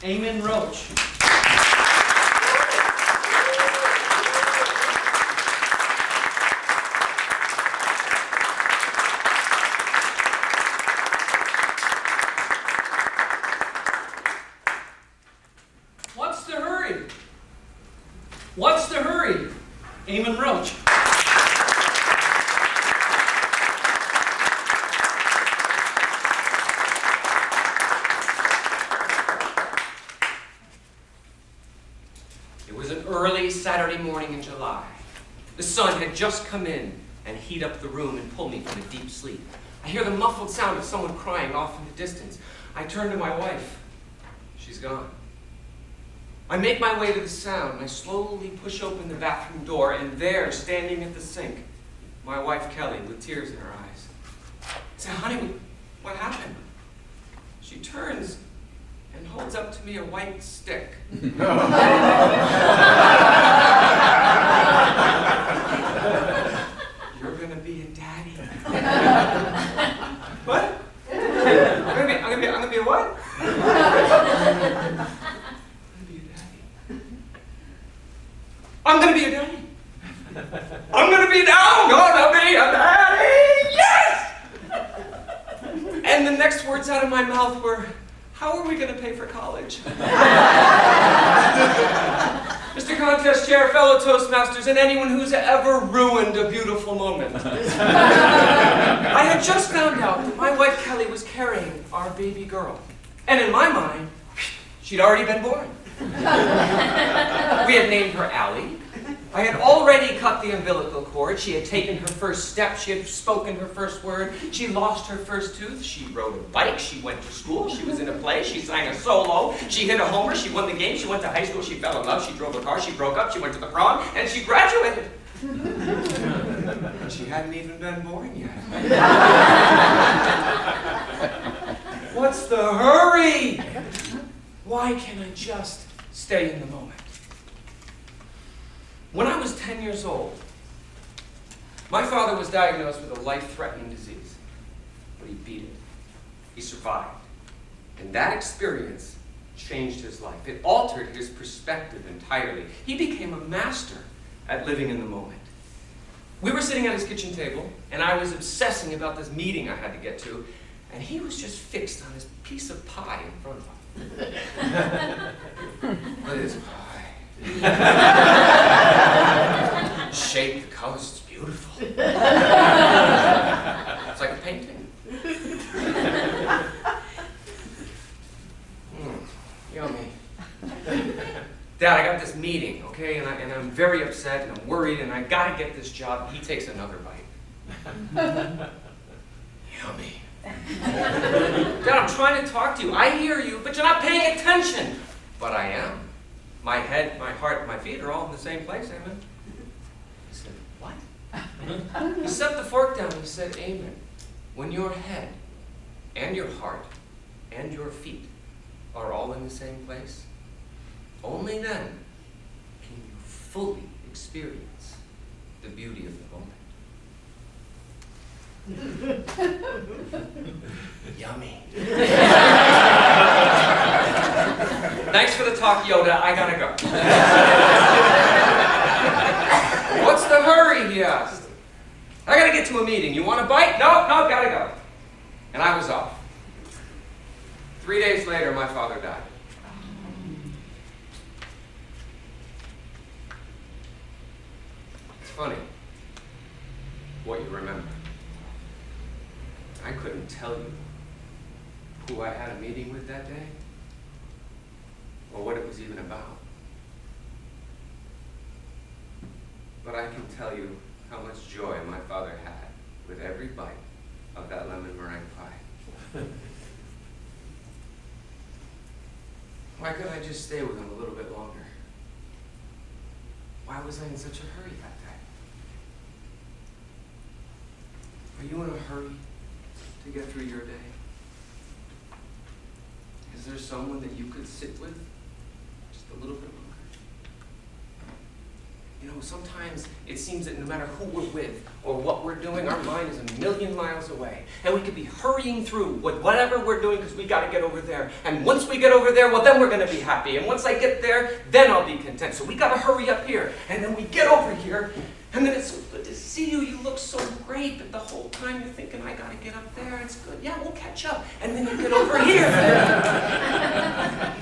Eamon Roach. What's the hurry? What's the hurry? Eamon Roach. It was an early Saturday morning in July. The sun had just come in and heat up the room and pull me from a deep sleep. I hear the muffled sound of someone crying off in the distance. I turn to my wife. She's gone. I make my way to the sound, and I slowly push open the bathroom door, and there, standing at the sink, my wife Kelly, with tears in her eyes. I say, honey, what happened? She turns and holds up to me a white stick. You're gonna be a daddy. What? I'm gonna be a what? I'm gonna be a daddy. I'm gonna be a daddy! Yes! And the next words out of my mouth were, how are we gonna pay for college? Mr. Contest Chair, fellow Toastmasters, and anyone who's ever ruined a beautiful moment. I had just found out that my wife Kelly was carrying our baby girl. And in my mind, she'd already been born. We had named her Allie. I had already cut the umbilical cord. She had taken her first step. She had spoken her first word. She lost her first tooth. She rode a bike. She went to school. She was in a play. She sang a solo. She hit a homer. She won the game. She went to high school. She fell in love. She drove a car. She broke up. She went to the prom. And she graduated. She hadn't even been born yet. What's the hurry? Why can't I just stay in the moment? When I was 10 years old, my father was diagnosed with a life-threatening disease, but he beat it. He survived. And that experience changed his life. It altered his perspective entirely. He became a master at living in the moment. We were sitting at his kitchen table, and I was obsessing about this meeting I had to get to, and he was just fixed on this piece of pie in front of him. Look at this pie. Shape, the colors, it's beautiful. It's like a painting. Yummy. Dad, I got this meeting, okay, and I'm very upset, and I'm worried, and I gotta get this job. He takes another bite. Yummy. Dad, I'm trying to talk to you. I hear you, but you're not paying attention. But I am. My head, my heart, my feet are all in the same place, Eamon. He said, what? He set the fork down and he said, Eamon, when your head and your heart and your feet are all in the same place, only then can you fully experience the beauty of the moment. Yummy. Thanks for the talk, Yoda. I gotta go. What's the hurry, he asked. I gotta get to a meeting. You want a bite? No, gotta go. And I was off. 3 days later, my father died. It's funny what you remember. I couldn't tell you who I had a meeting with that day, or what it was even about. But I can tell you how much joy my father had with every bite of that lemon meringue pie. Why couldn't I just stay with him a little bit longer? Why was I in such a hurry that day? Are you in a hurry to get through your day? Is there someone that you could sit with just a little bit longer? You know, sometimes it seems that no matter who we're with or what we're doing, our mind is a million miles away. And we could be hurrying through whatever we're doing because we got to get over there. And once we get over there, well, then we're going to be happy. And once I get there, then I'll be content. So we got to hurry up here. And then we get over here. And then it's so good to see you. You look so great. But the whole time you're thinking, I got to get up there. It's good. Yeah, we'll catch up. And then you get over here.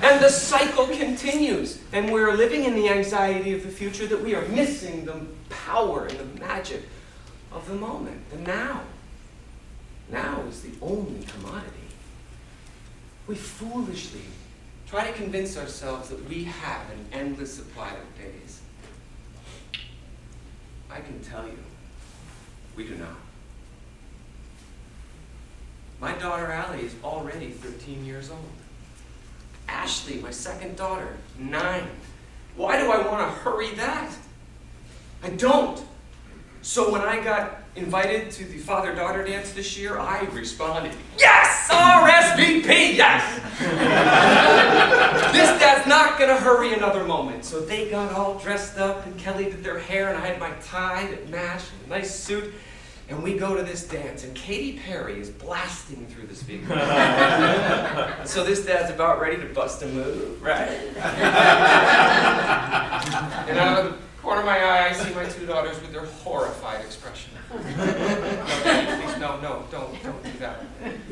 And the cycle continues. And we're living in the anxiety of the future that we are missing the power and the magic of the moment, the now. Now is the only commodity. We foolishly try to convince ourselves that we have an endless supply of days. I can tell you, we do not. My daughter Allie is already 13 years old. Ashley, my second daughter, 9. Why do I want to hurry that? I don't. So when I got invited to the father-daughter dance this year, I responded, yes! RSVP, yes! This dad's not going to hurry another moment. So they got all dressed up, and Kelly did their hair, and I had my tie that matched, and a nice suit. And we go to this dance, and Katy Perry is blasting through the speaker. So this dad's about ready to bust a move, right? And out of the corner of my eye, I see my 2 daughters with their horrified expression. Please, no, don't do that.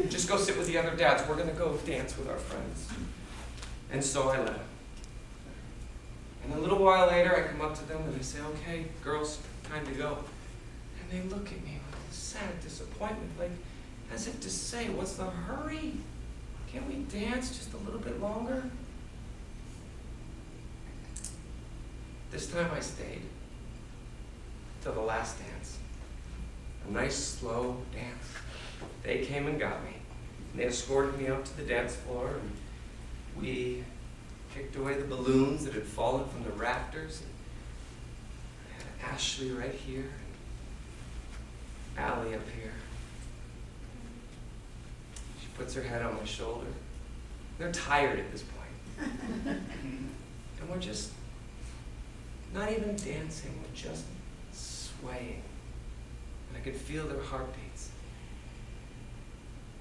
Just go sit with the other dads. We're going to go dance with our friends. And so I let them. And a little while later, I come up to them and I say, okay, girls, time to go. And they look at me with sad disappointment, like as if to say, what's the hurry? Can't we dance just a little bit longer? This time I stayed till the last dance. A nice, slow dance. They came and got me. And they escorted me up to the dance floor, and we kicked away the balloons that had fallen from the rafters. And I had Ashley right here, and Allie up here. She puts her head on my shoulder. They're tired at this point. And we're just not even dancing, we're just swaying. And I could feel their heartbeats.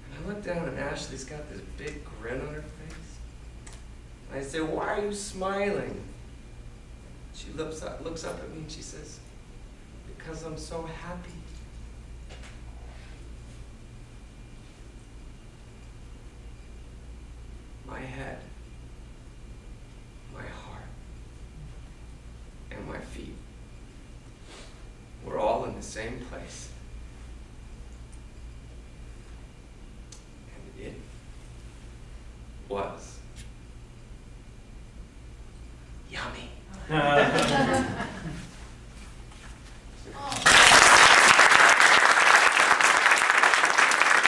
And I look down and Ashley's got this big grin on her face. And I say, why are you smiling? She looks up at me and she says, because I'm so happy. My head, my heart, and my feet were all in the same place. And it was yummy.